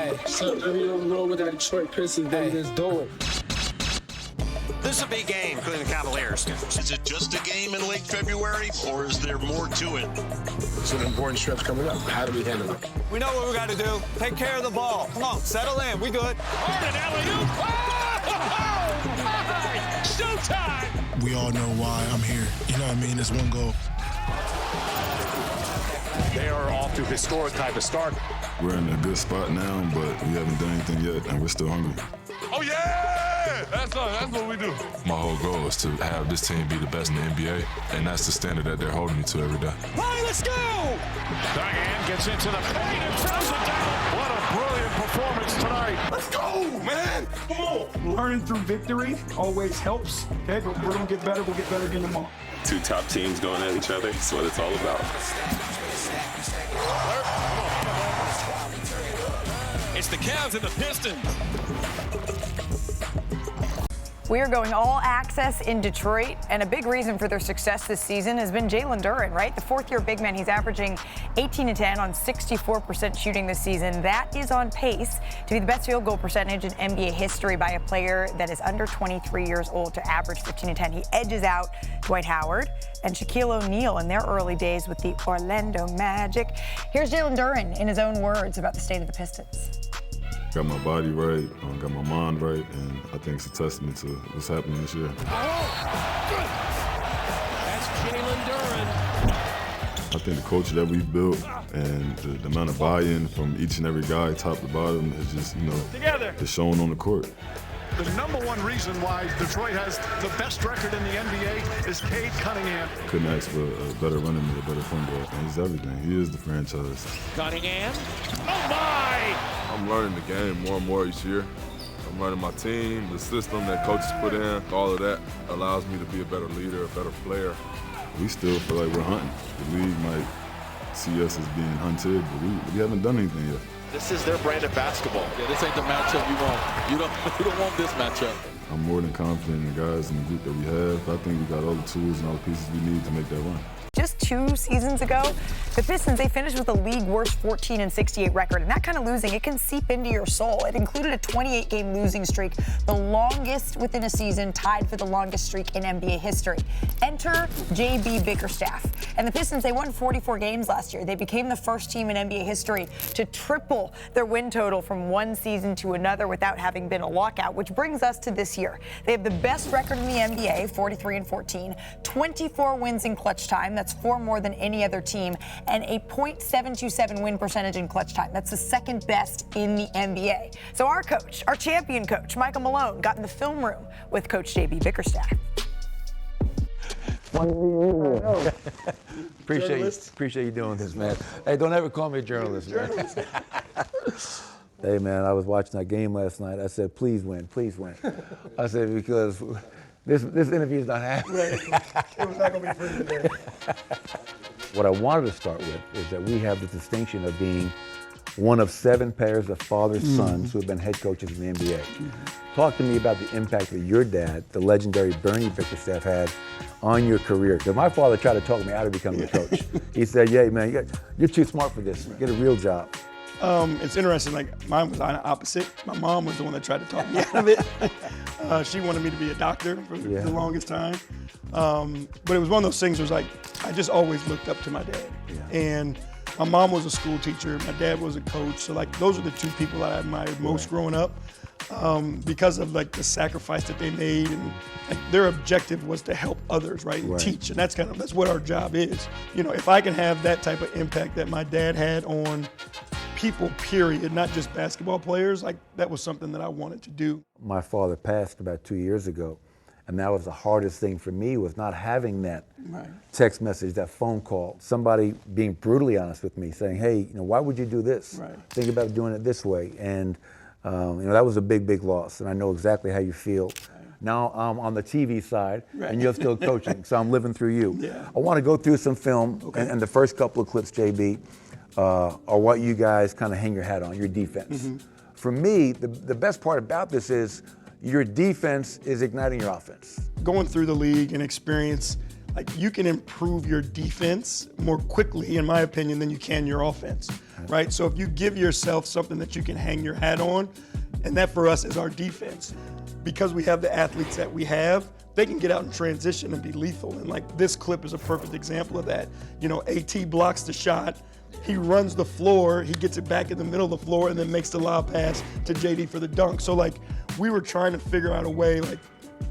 Hey, something wrong with that Detroit Pistons. They just do it. This is a big game for the Cavaliers. Is it just a game in late February, or is there more to it? It's an important stretch coming up. How do we handle it? We know what we got to do. Take care of the ball. Come on, settle in. We good. Harden, alley-oop. Oh, my! Showtime! We all know why I'm here. You know what I mean? It's one goal. They are off to a historic type of start. We're in a good spot now, but we haven't done anything yet, and we're still hungry. Oh, yeah! That's what we do. My whole goal is to have this team be the best in the NBA, and that's the standard that they're holding me to every day. Hey, let's go! Diane gets into the paint and throws it down. What a brilliant performance tonight. Let's go, man! Come on! Learning through victory always helps, okay? But we're going to get better. We'll get better again tomorrow. Two top teams going at each other. That's what it's all about. It's the Cavs and the Pistons. We are going all access in Detroit, and a big reason for their success this season has been Jalen Duren, right? The fourth-year big man. He's averaging 18 and 10 on 64% shooting this season. That is on pace to be the best field goal percentage in NBA history by a player that is under 23 years old to average 15 and 10. He edges out Dwight Howard and Shaquille O'Neal in their early days with the Orlando Magic. Here's Jalen Duren in his own words about the state of the Pistons. Got my body right, got my mind right, and I think it's a testament to what's happening this year. Oh, good. That's Jalen Duren. I think the culture that we've built and the amount of buy-in from each and every guy, top to bottom, is just, it's shown on the court. The number one reason why Detroit has the best record in the NBA is Cade Cunningham. Couldn't ask for a better running mate, a better point guard. And he's everything. He is the franchise. Cunningham. Oh, my! I'm learning the game more and more each year. I'm learning my team, the system that coaches put in. All of that allows me to be a better leader, a better player. We still feel like we're hunting. The league might see us as being hunted, but we haven't done anything yet. This is their brand of basketball. Yeah, this ain't the matchup you want. You don't want this matchup. I'm more than confident in the guys and the group that we have. I think we got all the tools and all the pieces we need to make that run. Just 2 seasons ago, the Pistons, they finished with a league-worst 14-68 record, and that kind of losing, it can seep into your soul. It included a 28-game losing streak, the longest within a season, tied for the longest streak in NBA history. Enter J.B. Bickerstaff. And the Pistons, they won 44 games last year. They became the first team in NBA history to triple their win total from one season to another without having been a lockout, which brings us to this year. They have the best record in the NBA, 43-14, 24 wins in clutch time. That's 4 more than any other team, and a .727 win percentage in clutch time. That's the second best in the NBA. So our coach, our champion coach, Michael Malone, got in the film room with Coach J.B. Bickerstaff. Appreciate you doing this, man. Hey, don't ever call me a journalist, man. Hey, man, I was watching that game last night. I said, please win, please win. I said, because this interview's not happening. It was not going to be free today. What I wanted to start with is that we have the distinction of being one of 7 pairs of father-sons who have been head coaches in the NBA. Talk to me about the impact that your dad, the legendary Bernie Bickerstaff, had on your career. Because my father tried to talk me out of becoming a coach. He said, yeah, man, you're too smart for this. Get a real job. It's interesting, like mine was the opposite. My mom was the one that tried to talk me out of it. She wanted me to be a doctor for the longest time. But it was one of those things where it was like, I just always looked up to my dad. Yeah. And my mom was a school teacher, my dad was a coach. So like those are the 2 people that I admired most growing up because of like the sacrifice that they made, and like, their objective was to help others, right? And teach, and that's what our job is. If I can have that type of impact that my dad had on people, period, not just basketball players, like that was something that I wanted to do. My father passed about 2 years ago, and that was the hardest thing for me, was not having that text message, that phone call, somebody being brutally honest with me, saying, hey, why would you do this? Think about doing it this way. And that was a big, big loss, and I know exactly how you feel. Now I'm on the TV side, and you're still coaching, so I'm living through you. Yeah. I want to go through some film, and the first couple of clips, JB, are what you guys kind of hang your hat on, your defense. For me, the best part about this is your defense is igniting your offense. Going through the league and experience, like you can improve your defense more quickly, in my opinion, than you can your offense. right? So if you give yourself something that you can hang your hat on, and that for us is our defense. Because we have the athletes that we have, they can get out and transition and be lethal. And like this clip is a perfect example of that. You know, AT blocks the shot, he runs the floor, he gets it back in the middle of the floor and then makes the lob pass to JD for the dunk. So like we were trying to figure out a way, like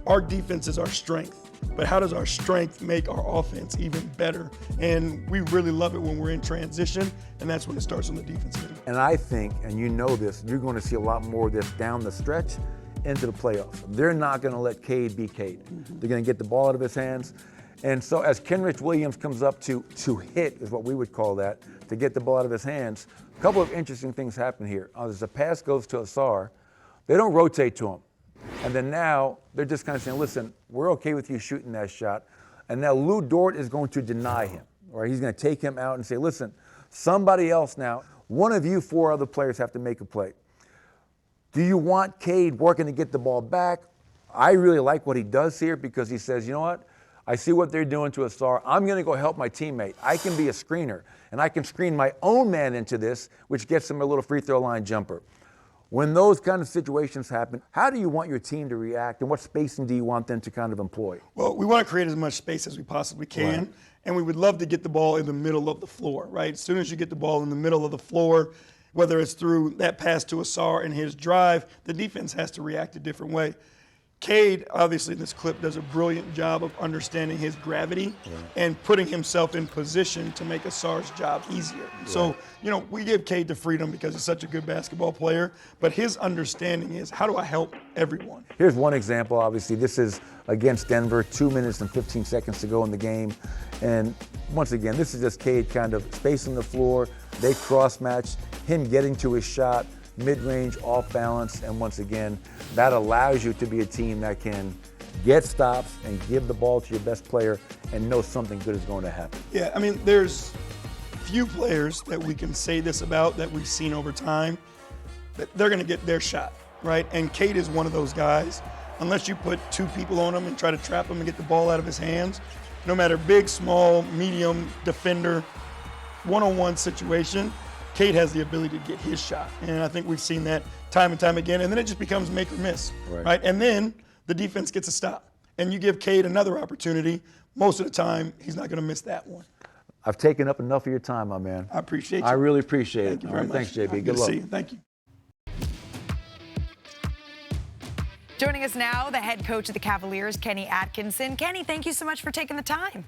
our defense is our strength, but how does our strength make our offense even better? And we really love it when we're in transition, and that's when it starts on the defensive end. And I think, and you know this, you're going to see a lot more of this down the stretch into the playoffs. They're not going to let Cade be Cade. They're going to get the ball out of his hands. And so as Kenrich Williams comes up to hit, is what we would call that, to get the ball out of his hands, a couple of interesting things happen here. As the pass goes to Asar, they don't rotate to him. And then now they're just kind of saying, listen, we're okay with you shooting that shot. And now Lou Dort is going to deny him, or he's going to take him out and say, listen, somebody else now, one of you four other players have to make a play. Do you want Cade working to get the ball back? I really like what he does here because he says, you know what? I see what they're doing to Asar. I'm going to go help my teammate. I can be a screener, and I can screen my own man into this, which gets him a little free throw line jumper. When those kind of situations happen, how do you want your team to react, and what spacing do you want them to kind of employ? Well, we want to create as much space as we possibly can, right. And we would love to get the ball in the middle of the floor, right? As soon as you get the ball in the middle of the floor, whether it's through that pass to Asar and his drive, the defense has to react a different way. Cade, obviously in this clip, does a brilliant job of understanding his gravity and putting himself in position to make Asar's job easier. Right. So, you know, we give Cade the freedom because he's such a good basketball player, but his understanding is, how do I help everyone? Here's one example, obviously. This is against Denver, 2 minutes and 15 seconds to go in the game. And once again, this is just Cade kind of spacing the floor. They cross-match, him getting to his shot, mid-range, off balance, and once again, that allows you to be a team that can get stops and give the ball to your best player and know something good is going to happen. Yeah, I mean, there's few players that we can say this about that we've seen over time that they're going to get their shot, right? And Cade is one of those guys. Unless you put two people on him and try to trap him and get the ball out of his hands, no matter big, small, medium, defender, one-on-one situation, Cade has the ability to get his shot. And I think we've seen that time and time again. And then it just becomes make or miss, right? And then the defense gets a stop. And you give Cade another opportunity. Most of the time, he's not going to miss that one. I've taken up enough of your time, my man. I appreciate you. I really appreciate it. Thank you very much. Thanks, JB. Good Good luck. to see you. Thank you. Joining us now, the head coach of the Cavaliers, Kenny Atkinson. Kenny, thank you so much for taking the time.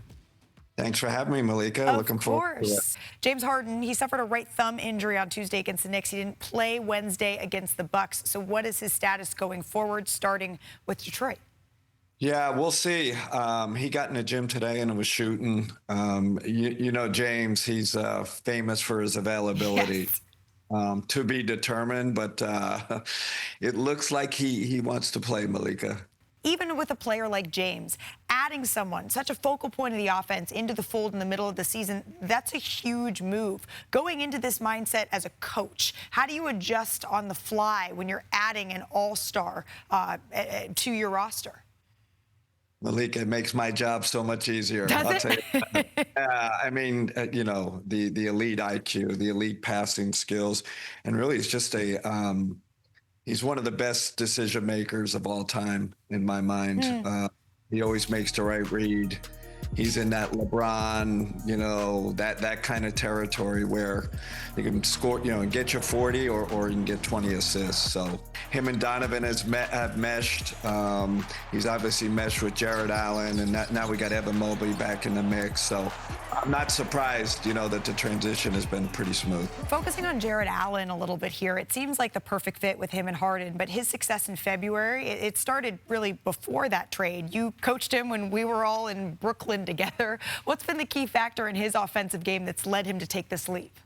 Thanks for having me, Malika. Looking forward to it. James Harden, he suffered a right thumb injury on Tuesday against the Knicks. He didn't play Wednesday against the Bucks. So what is his status going forward, starting with Detroit? Yeah, we'll see. He got in the gym today and was shooting. You know, James, he's famous for his availability. Yes. To be determined, but it looks like he wants to play, Malika. Even with a player like James, adding someone, such a focal point of the offense, into the fold in the middle of the season, that's a huge move. Going into this mindset as a coach, how do you adjust on the fly when you're adding an all-star to your roster? Malika, it makes my job so much easier. Does I'll tell you. I mean, you know, the elite IQ, the elite passing skills, and really it's just he's one of the best decision makers of all time in my mind. He always makes the right read. He's in that LeBron, you know, that kind of territory where you can score, you know, and get you 40 or you can get 20 assists. So him and Donovan have meshed. He's obviously meshed with Jared Allen, and now we got Evan Mobley back in the mix. So I'm not surprised, you know, that the transition has been pretty smooth. Focusing on Jared Allen a little bit here, it seems like the perfect fit with him and Harden, but his success in February, it started really before that trade. You coached him when we were all in Brooklyn together. What's been the key factor in his offensive game that's led him to take this leap?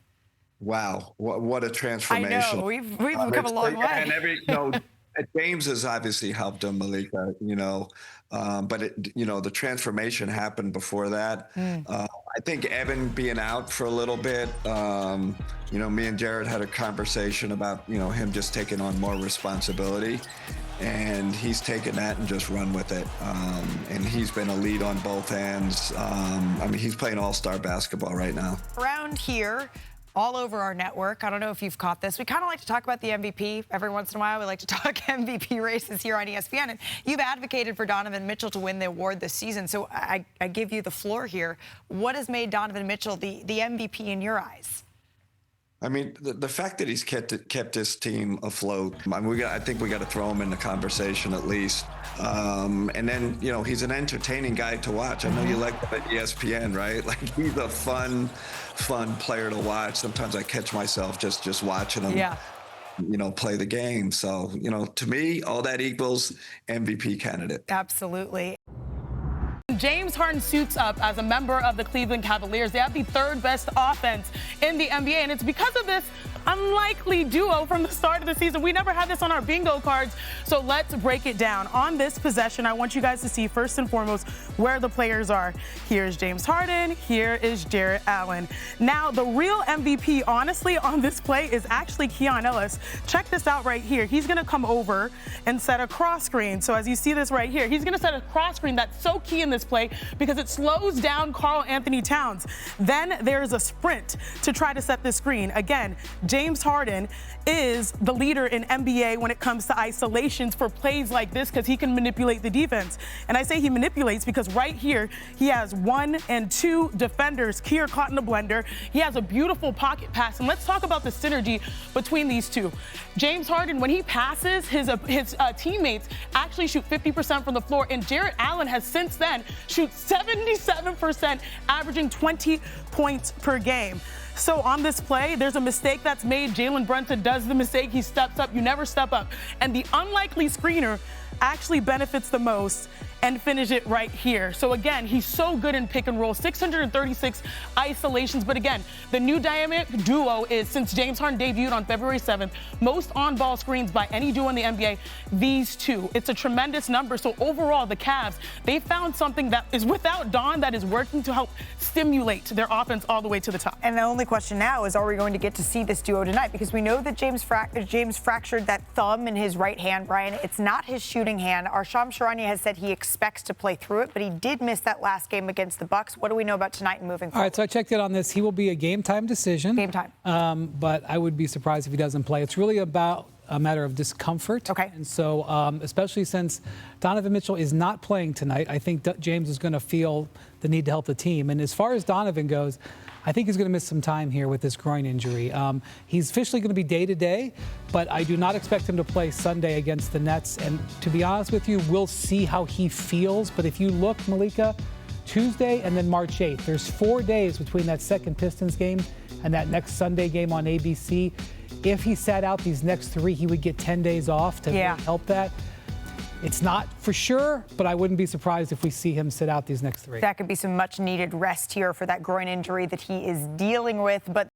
Wow, what a transformation. I know, we've come a long way. And James has obviously helped him, Malika, you know, but you know, the transformation happened before that. I think Evan being out for a little bit, you know, me and Jared had a conversation about, you know, him just taking on more responsibility, and he's taken that and just run with it. And he's been a lead on both ends. I mean, he's playing all-star basketball right now. Around here, all over our network. I don't know if you've caught this. We kind of like to talk about the MVP every once in a while. We like to talk MVP races here on ESPN. And you've advocated for Donovan Mitchell to win the award this season. So I give you the floor here. What has made Donovan Mitchell the MVP in your eyes? I mean, the fact that he's kept his team afloat. I mean, I think we got to throw him in the conversation at least. And then, you know, he's an entertaining guy to watch. I know you like him at ESPN, right? Like, he's a fun player to watch. Sometimes I catch myself just watching him. Yeah. You know, play the game. So, you know, to me, all that equals MVP candidate. Absolutely. James Harden suits up as a member of the Cleveland Cavaliers. They have the third best offense in the NBA, and it's because of this unlikely duo from the start of the season. We never had this on our bingo cards, so let's break it down. On this possession, I want you guys to see first and foremost where the players are. Here's James Harden, here is Jarrett Allen. Now, the real MVP, honestly, on this play is actually Keon Ellis. Check this out right here. He's going to come over and set a cross screen. So as you see this right here, he's going to set a cross screen that's so key in this play because it slows down Karl Anthony Towns. Then there's a sprint to try to set this screen. Again, James Harden is the leader in NBA when it comes to isolations for plays like this because he can manipulate the defense. And I say he manipulates because right here, he has 1 and 2 defenders here caught in a blender. He has a beautiful pocket pass. And let's talk about the synergy between these two. James Harden, when he passes, his teammates actually shoot 50% from the floor. And Jarrett Allen has since then shoots 77%, averaging 20 points per game. So on this play, there's a mistake that's made. Jalen Brunson does the mistake. He steps up. You never step up. And the unlikely screener actually benefits the most and finish it right here. So again, he's so good in pick and roll, 636 isolations. But again, the new dynamic duo is, since James Harden debuted on February 7th, most on-ball screens by any duo in the NBA, these two. It's a tremendous number. So overall, the Cavs, they found something that is without Don that is working to help stimulate their offense all the way to the top. And the only question now is, are we going to get to see this duo tonight? Because we know that James fractured that thumb in his right hand, Brian. It's not his shooting hand. Our Shams Charania has said he expects to play through it, but he did miss that last game against the Bucks. What do we know about tonight and moving forward? All right, so I checked in on this. He will be a game-time decision. Game time. But I would be surprised if he doesn't play. It's really about a matter of discomfort. Okay. And so, especially since Donovan Mitchell is not playing tonight, I think James is going to feel the need to help the team. And as far as Donovan goes, I think he's going to miss some time here with this groin injury. He's officially going to be day-to-day, but I do not expect him to play Sunday against the Nets. And to be honest with you, we'll see how he feels. But if you look, Malika, Tuesday and then March 8th, there's 4 days between that second Pistons game and that next Sunday game on ABC. If he sat out these next 3, he would get 10 days off to really help that. It's not for sure, but I wouldn't be surprised if we see him sit out these next 3. That could be some much-needed rest here for that groin injury that he is dealing with. But